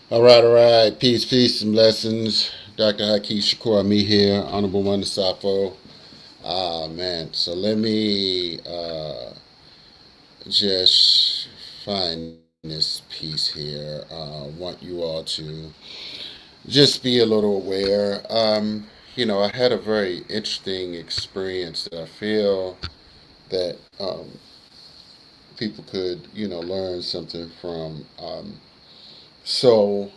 All right. Peace, peace, and blessings. Dr. Haki Shakur, me here, Honorable Wanda Safo. Man. So let me just find this piece here. Want you all to just be a little aware. I had a very interesting experience that I feel that people could, learn something from. So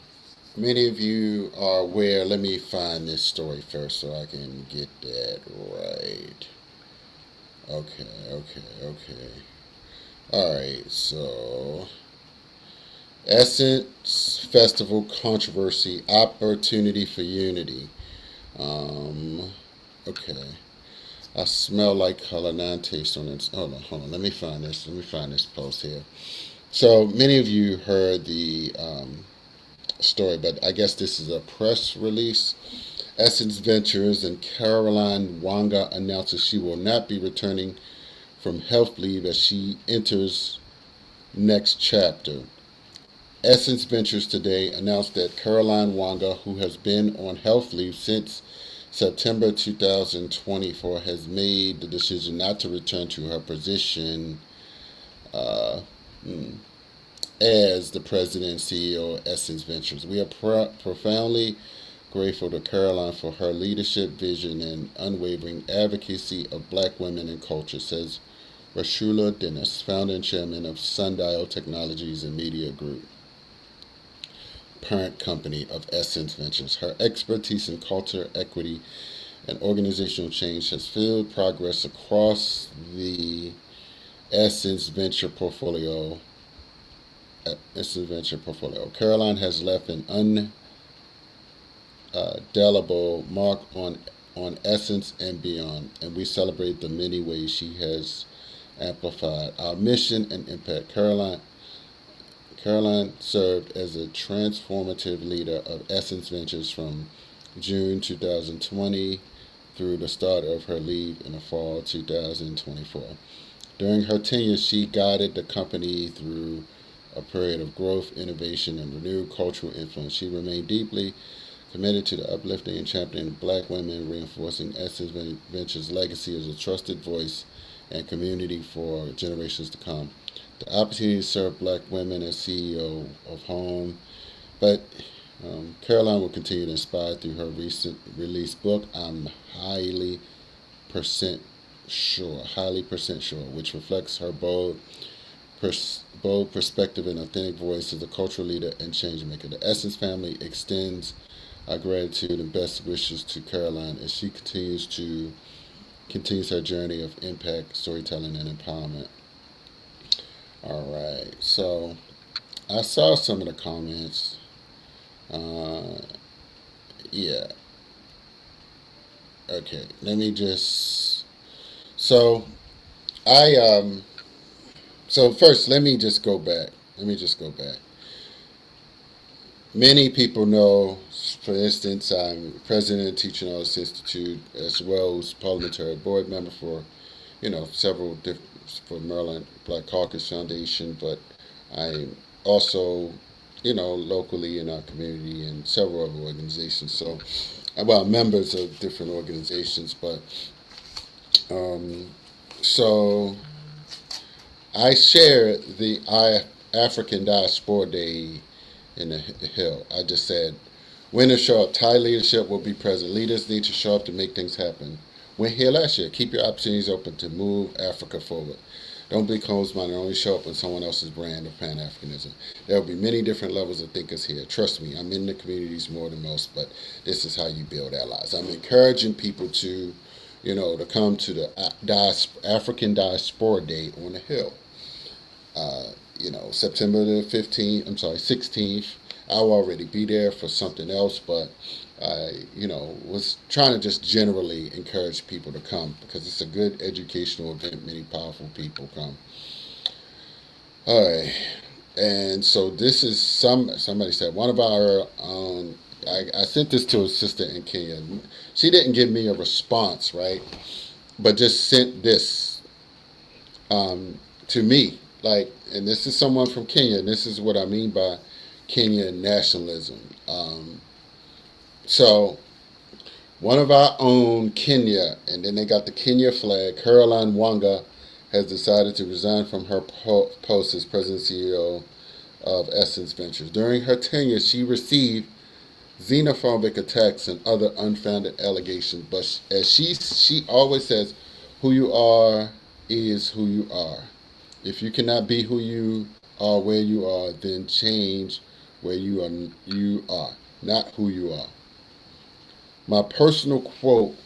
many of you are aware. Let me find this story first so I can get that right. Okay. All right, so Essence Festival controversy, opportunity for unity. Um, okay. I smell like color, non taste on it. Hold on. Let me find this. Let me find this post here. So many of you heard the story, but I guess this is a press release. Essence Ventures and Caroline Wanga announces she will not be returning from health leave as she enters next chapter. Essence Ventures today announced that Caroline Wanga, who has been on health leave since September 2024, has made the decision not to return to her position uh, as the president and CEO of Essence Ventures. We are profoundly grateful to Caroline for her leadership, vision, and unwavering advocacy of black women and culture, says Rashula Dennis, founder and chairman of Sundial Technologies and Media Group, parent company of Essence Ventures. Her expertise in culture, equity, and organizational change has fueled progress across the Essence Venture portfolio. Caroline has left an indelible mark on Essence and beyond, and we celebrate the many ways she has amplified our mission and impact. Caroline served as a transformative leader of Essence Ventures from June 2020 through the start of her leave in the fall 2024. During her tenure, she guided the company through a period of growth, innovation, and renewed cultural influence. She remained deeply committed to the uplifting and championing of black women, reinforcing Essence Ventures' legacy as a trusted voice and community for generations to come. The opportunity to serve black women as CEO of Home, but Caroline will continue to inspire through her recent released book, I'm highly percent sure, which reflects her bold perspective and authentic voice as a cultural leader and change maker. The Essence family extends our gratitude and best wishes to Caroline as she continues her journey of impact, storytelling, and empowerment. All right, so I saw some of the comments. Uh, yeah, okay. Let me just. So I So first, let me just go back. Many people know, for instance, I'm president of Teaching Artists Institute, as well as parliamentary board member for, several different for Maryland Black Caucus Foundation, but I'm also, locally in our community and several other organizations. So, well, members of different organizations, but um, so I shared the African Diaspora Day in the Hill. I just said, winners show up. Thai leadership will be present. Leaders need to show up to make things happen. Went here last year. Keep your opportunities open to move Africa forward. Don't be closed-minded. Only show up in someone else's brand of Pan-Africanism. There will be many different levels of thinkers here. Trust me, I'm in the communities more than most, but this is how you build allies. I'm encouraging people to, to come to the African Diaspora Day on the Hill. September the 15th, 16th. I'll already be there for something else, but I, was trying to just generally encourage people to come because it's a good educational event. Many powerful people come. All right. And so this is somebody said, one of our, I sent this to a sister in Kenya. She didn't give me a response, right? But just sent this to me. And this is someone from Kenya, and this is what I mean by Kenyan nationalism. So one of our own, Kenya, and then they got the Kenya flag, Caroline Wanga, has decided to resign from her post as president and CEO of Essence Ventures. During her tenure, she received xenophobic attacks and other unfounded allegations. But as she always says, who you are is who you are. If you cannot be who you are where you are, then change where you are, not who you are. My personal quote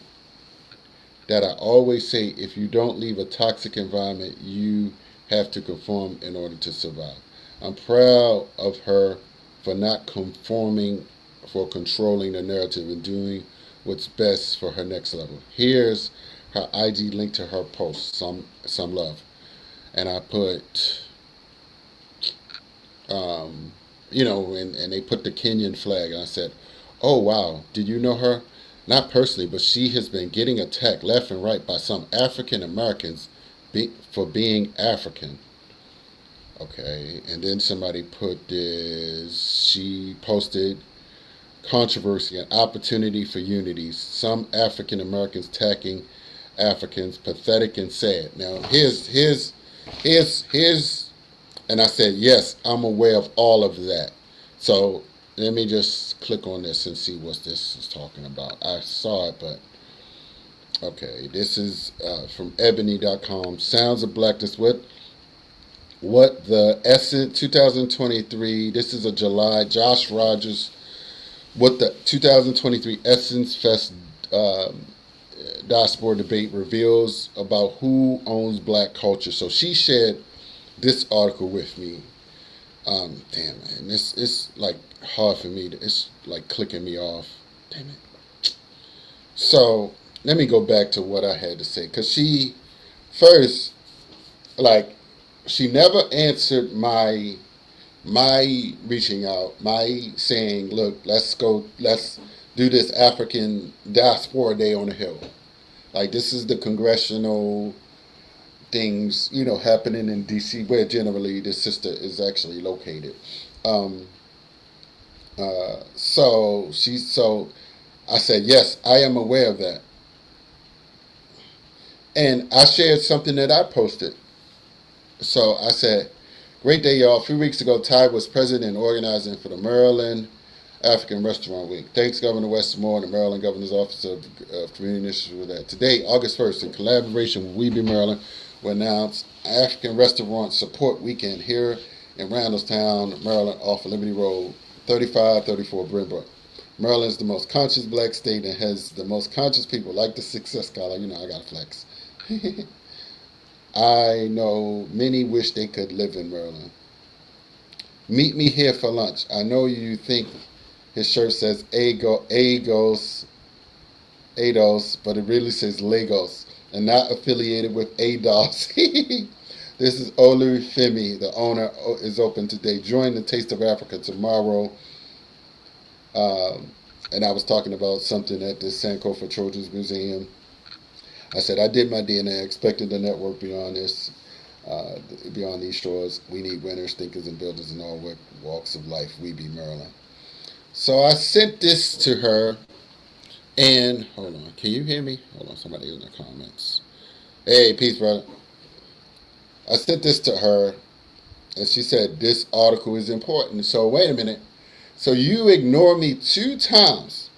that I always say, if you don't leave a toxic environment, you have to conform in order to survive. I'm proud of her for not conforming, for controlling the narrative and doing what's best for her next level. Here's her IG link to her post, some love. And I put, and they put the Kenyan flag. And I said, oh, wow, did you know her? Not personally, but she has been getting attacked left and right by some African Americans for being African. Okay, and then somebody put this, she posted, controversy and opportunity for unity. Some African Americans attacking Africans, pathetic and sad. Now, here's, and I said, yes, I'm aware of all of that. So let me just click on this and see what this is talking about. I saw it, but okay. This is from ebony.com. Sounds of Blackness. What the Essence 2023, this is a July, Josh Rogers, what the 2023 Essence Fest diaspora debate reveals about who owns black culture. So she shared this article with me. Damn, man, it's like hard for me. It's like clicking me off. Damn it. So let me go back to what I had to say. Because she, first, like, she never answered my reaching out, my saying, look, let's do this African Diaspora Day on the Hill. Like, this is the congressional things, happening in D.C., where generally this sister is actually located. So I said, yes, I am aware of that. And I shared something that I posted. So I said, great day, y'all. A few weeks ago, Ty was president and organizing for the Maryland African Restaurant Week. Thanks, Governor Westmore and the Maryland Governor's Office of Community Initiatives for that. Today, August 1st, in collaboration with We Be Maryland, we announced African Restaurant Support Weekend here in Randallstown, Maryland, off of Liberty Road, 3534 Brentwood. Maryland is the most conscious black state and has the most conscious people, like the Success Scholar. I got to flex. I know many wish they could live in Maryland. Meet me here for lunch. I know you think his shirt says ADOS, but it really says Lagos, and not affiliated with ADOS. This is Olufemi. The owner is open today. Join the Taste of Africa tomorrow. And I was talking about something at the Sankofa Children's Museum. I said, I did my DNA, expected the network beyond this, beyond these shores. We need winners, thinkers, and builders in all walks of life. We be Maryland. So I sent this to her, and hold on, can you hear me? Hold on, somebody in the comments. Hey, peace, brother. I sent this to her, and she said, this article is important. So wait a minute. So you ignored me 2 times.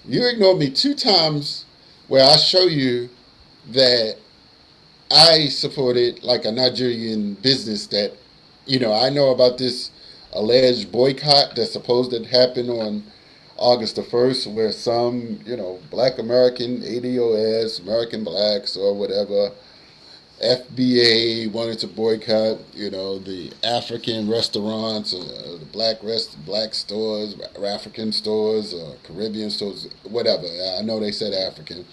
You ignored me 2 times where I show you that I supported like a Nigerian business that, I know about this alleged boycott that's supposed to happen on August the 1st, where some, Black American, ADOS, American Blacks or whatever, FBA wanted to boycott, the African restaurants, the black stores, African stores, Caribbean stores, whatever. I know they said African.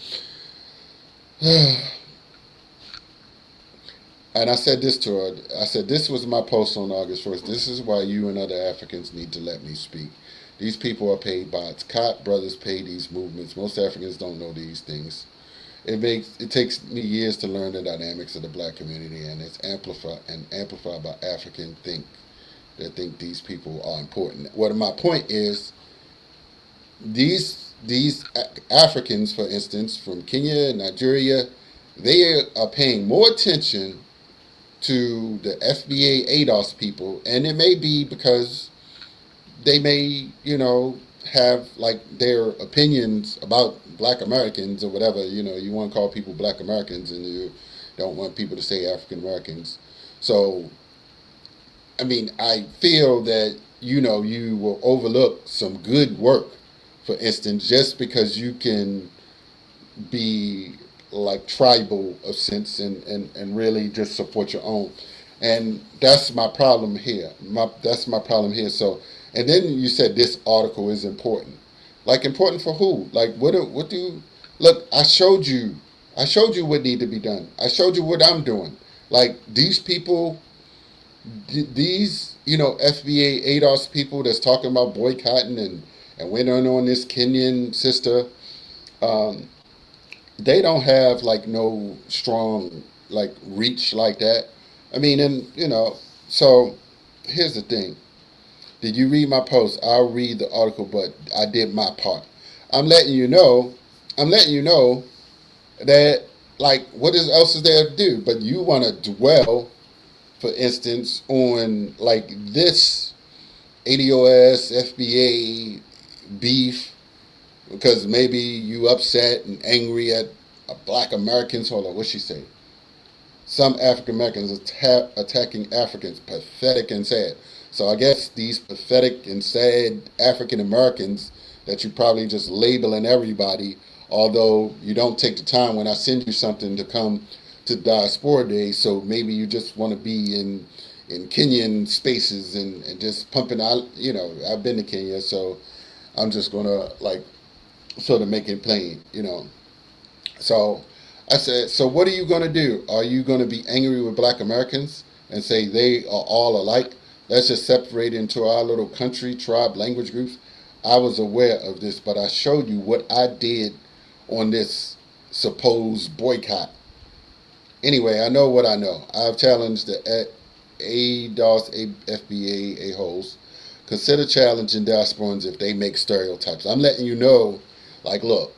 And I said this to her. I said, this was my post on August 1st. This is why you and other Africans need to let me speak. These people are paid by its Koch brothers pay these movements. Most Africans don't know these things. It takes me years to learn the dynamics of the black community, and it's amplified by African think that think these people are important. What my point is, these Africans, for instance, from Kenya, Nigeria, they are paying more attention to the FBA ADOS people, and it may be because they may, have like their opinions about Black Americans or whatever. You want to call people Black Americans, and you don't want people to say African Americans. So, I mean, I feel that you will overlook some good work, for instance, just because you can be like tribal of sense and really just support your own. And that's my problem here. That's my problem here. So, and then you said this article is important. Like, important for who? Like, what do look, I showed you what need to be done. I showed you what I'm doing. Like, these people, these, FBA ADOS people that's talking about boycotting and went on this Kenyan sister, they don't have like no strong like reach like that. I mean, and so here's the thing. Did you read my post? I'll read the article, but I did my part. I'm letting you know. I'm letting you know that like else is there to do? But you want to dwell, for instance, on like this ADOS FBA beef because maybe you upset and angry at Black Americans. Hold on, what's she say? Some African Americans attacking Africans, pathetic and sad. So I guess these pathetic and sad African Americans that you probably just labeling everybody, although you don't take the time when I send you something to come to Diaspora Day, so maybe you just want to be in Kenyan spaces and just pumping out, I've been to Kenya, so I'm just going to like sort of make it plain, So I said, so what are you going to do? Are you going to be angry with Black Americans and say they are all alike? Let's just separate into our little country, tribe, language groups. I was aware of this, but I showed you what I did on this supposed boycott. Anyway, I know what I know. I've challenged the ADOS, FBA, a-holes. Consider challenging diasporans if they make stereotypes. I'm letting you know, like, look,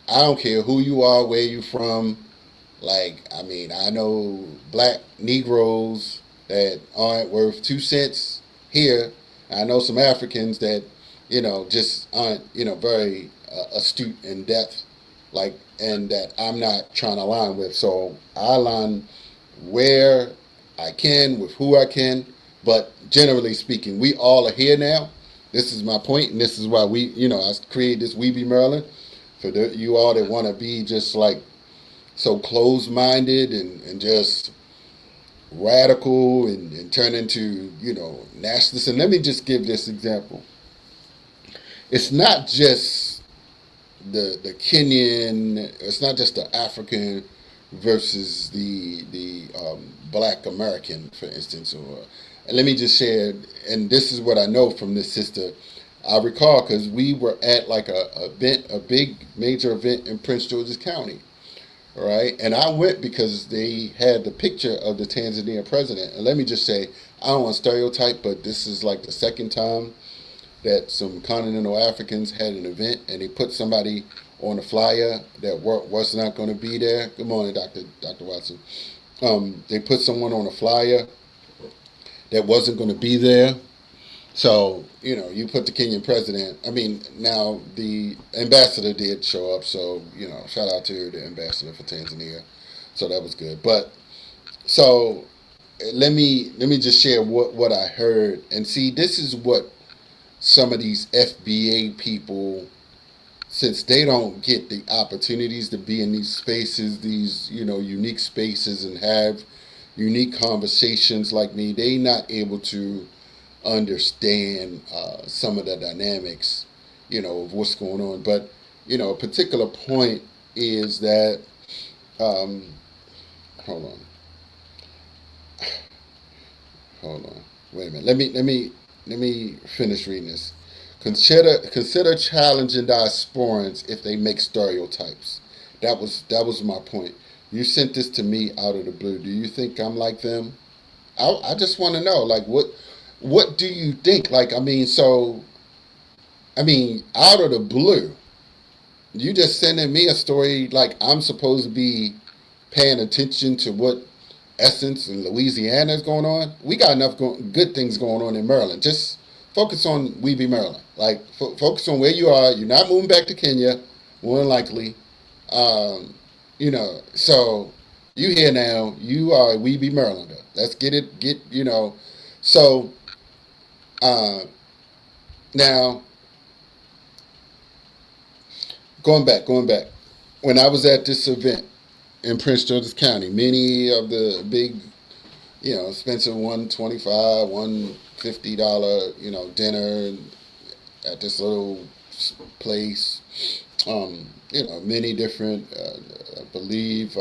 I don't care who you are, where you from. Like, I mean, I know Black Negroes that aren't worth 2 cents here. I know some Africans that, just aren't, very astute in depth, like, and that I'm not trying to align with. So I align where I can with who I can. But generally speaking, we all are here now. This is my point, and this is why I created this We Be Maryland for you all that want to be just like so closed-minded and just radical and turn into, nationalists. And let me just give this example. It's not just the Kenyan, it's not just the African versus the Black American, for instance. And let me just share, and this is what I know from this sister. I recall because we were at like a big major event in Prince George's County, right? And I went because they had the picture of the Tanzania president. And let me just say, I don't want to stereotype, but this is like the second time that some continental Africans had an event and they put somebody on a flyer that was not going to be there. Good morning, Dr. Watson. They put someone on a flyer that wasn't going to be there. So, you put the Kenyan president. I mean, now the ambassador did show up. So, shout out to the ambassador for Tanzania. So that was good. But so let me just share what I heard. And see, this is what some of these FBA people, since they don't get the opportunities to be in these spaces, these, unique spaces and have unique conversations like me, they not able to understand some of the dynamics, of what's going on. But, a particular point is that, hold on, wait a minute. Let me finish reading this. Consider challenging diasporans if they make stereotypes. That was my point. You sent this to me out of the blue. Do you think I'm like them? I just want to know, like, what, what do you think? Like, out of the blue, you just sending me a story like I'm supposed to be paying attention to what Essence and Louisiana is going on. We got enough good things going on in Maryland. Just focus on Weeby, Maryland. Like, focus on where you are. You're not moving back to Kenya, more than likely. Um, so you here now. You are a Weeby, Marylander. Let's get it. So uh, now going back. When I was at this event in Prince George's County, many of the big, expensive $125, $150, dinner at this little place. Many different. I believe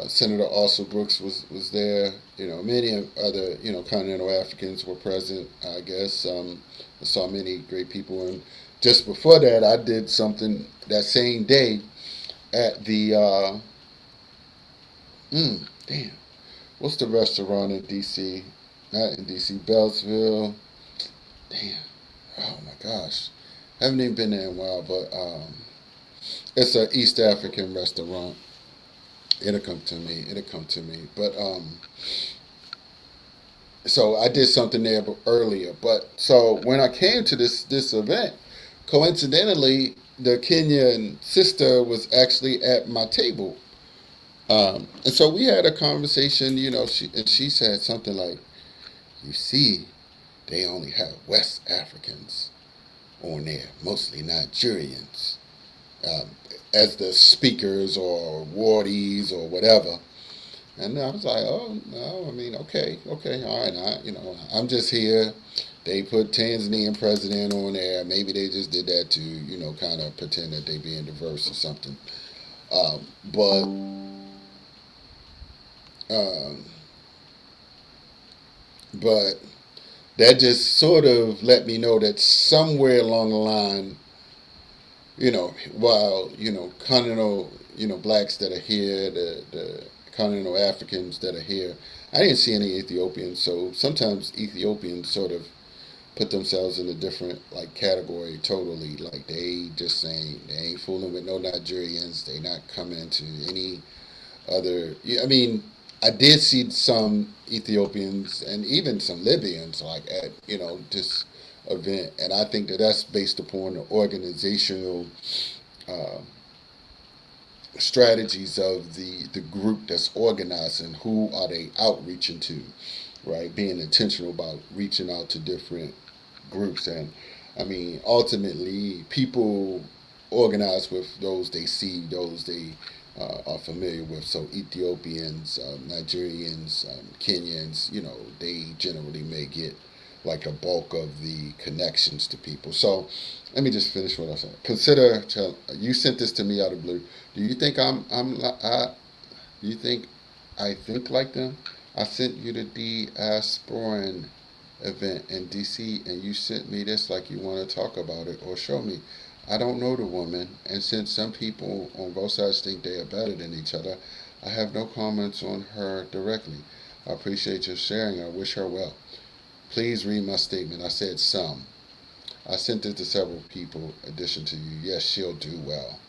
Senator Arthur Brooks was there. Many other continental Africans were present. I guess I saw many great people, and just before that, I did something that same day at the damn, what's the restaurant in DC? Not in DC, Beltsville. Damn, oh my gosh, haven't even been there in a while, but it's an East African restaurant. It'll come to me. It'll come to me. But so I did something there earlier. But so when I came to this event, coincidentally, the Kenyan sister was actually at my table. And so we had a conversation. She said something like, "You see, they only have West Africans on there, mostly Nigerians." Um, as the speakers or wardies or whatever. And I was like, oh, no, okay, all right. I'm just here. They put Tanzanian president on there. Maybe they just did that to, kind of pretend that they being diverse or something. But um, but that just sort of let me know that somewhere along the line, while, continental, blacks that are here, the continental Africans that are here, I didn't see any Ethiopians. So sometimes Ethiopians sort of put themselves in a different, like, category totally. Like, they just saying they ain't fooling with no Nigerians. They not coming to any other. I did see some Ethiopians and even some Libyans, like, at, this event, and I think that that's based upon the organizational uh, strategies of the group that's organizing. Who are they outreaching to, right? Being intentional about reaching out to different groups. And ultimately, people organize with those they see, those they are familiar with. So Ethiopians, Nigerians, Kenyans, they generally may get like a bulk of the connections to people. So let me just finish what I said. Consider, you sent this to me out of blue. Do you think do you think I think like them? I sent you the diasporan event in DC, and you sent me this like you want to talk about it or show me. I don't know the woman, and since some people on both sides think they are better than each other, I have no comments on her directly. I appreciate your sharing. I wish her well. Please read my statement. I said some. I sent it to several people, addition to you. Yes, she'll do well.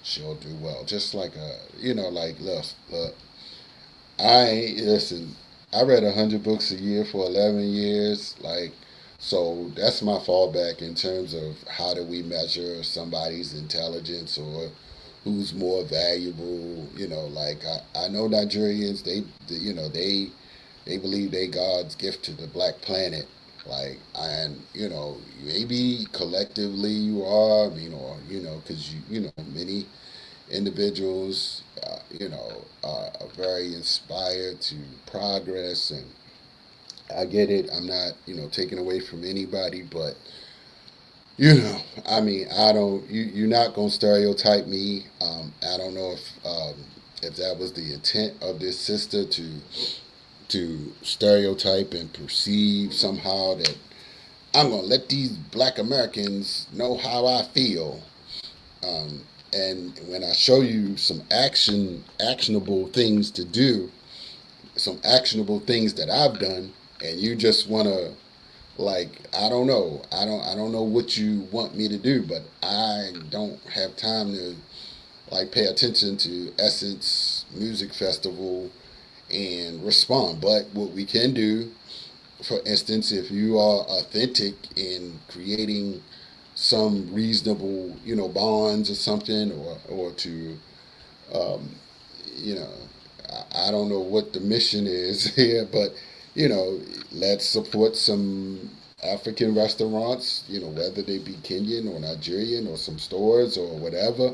She'll do well. Just like look. Listen. I read 100 books a year for 11 years. So that's my fallback in terms of how do we measure somebody's intelligence or who's more valuable. I know Nigerians. They believe they God's gift to the black planet. And maybe collectively you are, because many individuals, are very inspired to progress, and I get it. I'm not, taking away from anybody, but I don't. You're not gonna stereotype me. I don't know if that was the intent of this sister to stereotype and perceive somehow that I'm going to let these black Americans know how I feel. And when I show you some actionable things to do, some actionable things that I've done, and you just want to, like, I don't know what you want me to do, but I don't have time to like pay attention to Essence Music Festival and respond. But what we can do, for instance, if you are authentic in creating some reasonable, bonds or something, or to, um, you know, I don't know what the mission is here, but you know, let's support some African restaurants, whether they be Kenyan or Nigerian or some stores or whatever,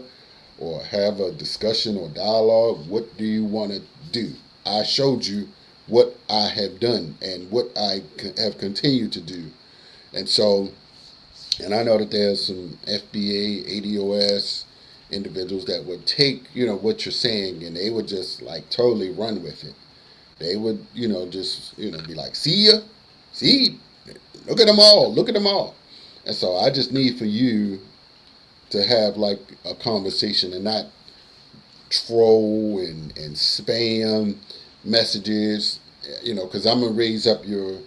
or have a discussion or dialogue. What do you want to do? I showed you what I have done and what I have continued to do. And so, and I know that there's some FBA, ADOS individuals that would take, what you're saying, and they would just like totally run with it. They would, just, be like, see ya, see, look at them all, look at them all. And so I just need for you to have like a conversation and not troll and spam messages, because I'm gonna raise up your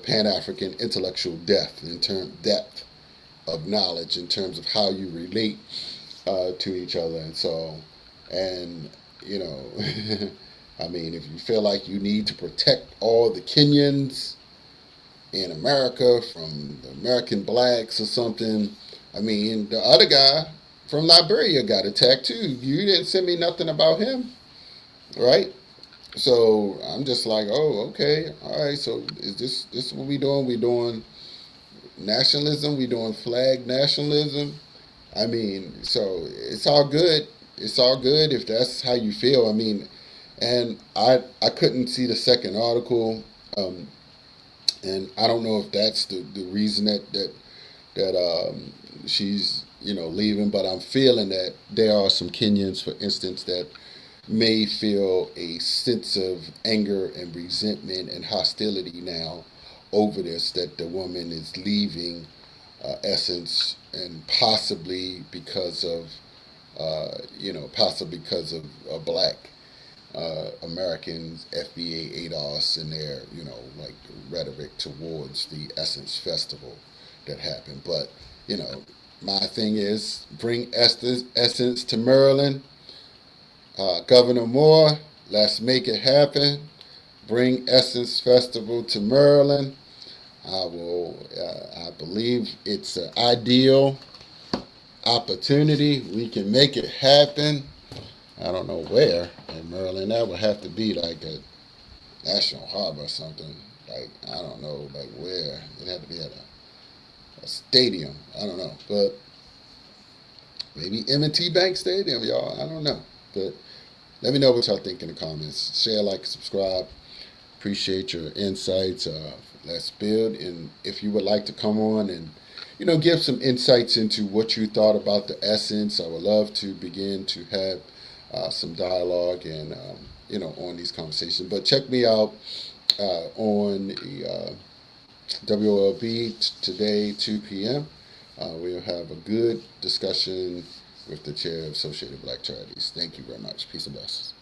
Pan African intellectual depth of knowledge in terms of how you relate to each other, and so, and I mean, if you feel like you need to protect all the Kenyans in America from the American blacks or something, I mean, the other guy from Liberia got attacked too. You didn't send me nothing about him, right? So I'm just like, oh, okay, all right. So is this what we doing? We doing nationalism? We doing flag nationalism? I mean, so it's all good. It's all good if that's how you feel. I mean, and I couldn't see the second article, and I don't know if that's the reason that she's leaving, but I'm feeling that there are some Kenyans, for instance, that may feel a sense of anger and resentment and hostility now over this, that the woman is leaving Essence, and possibly because of black Americans, FBA, ADOS, and their like rhetoric towards the Essence Festival that happened. But my thing is, bring Essence to Maryland. Governor Moore, let's make it happen. Bring Essence Festival to Maryland. I believe it's an ideal opportunity. We can make it happen. I don't know where in Maryland. That would have to be like a national harbor or something. Like, I don't know, like where. It'd have to be at a stadium. I don't know. But maybe M&T Bank Stadium, y'all. I don't know. But let me know what y'all think in the comments. Share, like, subscribe. Appreciate your insights. Let's build. And if you would like to come on and, give some insights into what you thought about the Essence, I would love to begin to have some dialogue and, on these conversations. But check me out on the WLB today, 2 p.m. We'll have a good discussion with the chair of Associated Black Charities. Thank you very much. Peace and blessings.